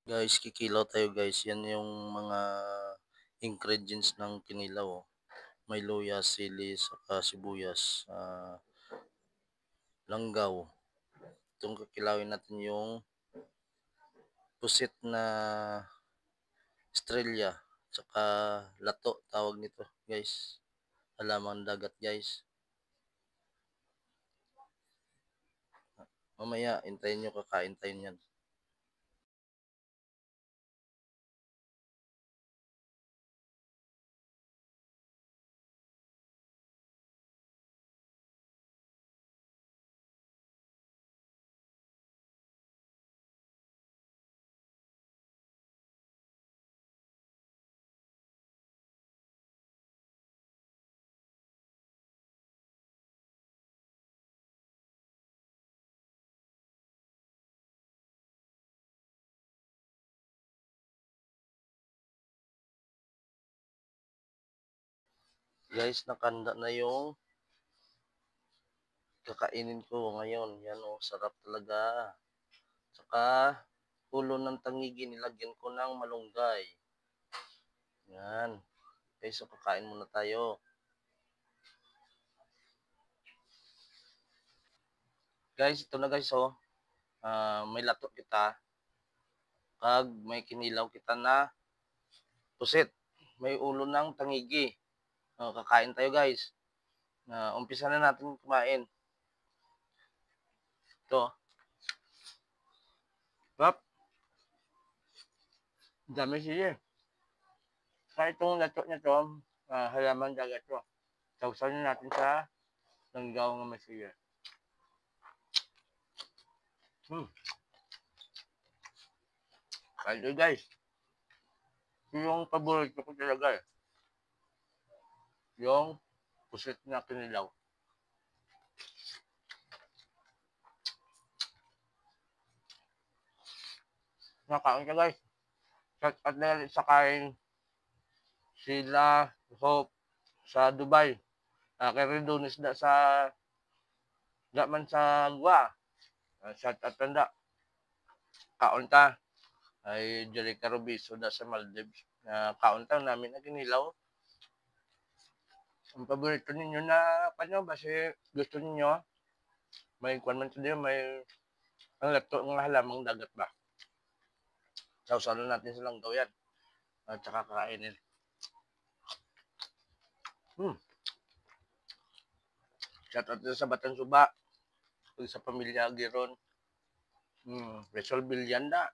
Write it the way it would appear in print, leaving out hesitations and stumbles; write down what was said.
Guys, kikilaw tayo guys. Yan yung mga ingredients ng kinilaw. Oh. May luya, sili, saka sibuyas, langgaw. Itong kakilawin natin yung pusit na estrella, saka lato tawag nito guys. Halaman dagat guys. Mamaya, hintayin nyo kakain tayo yan. Guys, nakanda na yung kakainin ko ngayon. Yan oh, sarap talaga. Saka ulo ng tangigi nilagyan ko ng malunggay. Yan. Okay, so kakain muna tayo. Guys, ito na guys oh. May lato kita. Kag may kinilaw kita na pusit. May ulo ng tangigi. Kakain tayo guys. Umpisa na natin kumain. Ito. Pap. Dami siya. Sa itong lato na to, halaman dagat to. Sausaw na natin sa langgaw ng masiya. Kaya guys, yung paborito ko talaga eh. Yung pusit na kinilaw. Nakain ka guys. At dahil sa kain sila Hope sa Dubai. Kay Redonis da sa man sa Gua. Shout out tanda. Kaunta ay Jerica Rubiso da sa Maldives. Kaunta namin na kinilaw. Ang paborito ninyo na kanyo kasi gusto ninyo may kwan man tayo, may ang lato ng halamang dagat ba. Sausaw natin silang gawin. At saka kakainin. Shout out sa Batang Suba. Sa pamilya Giron. Resol Bilyanda.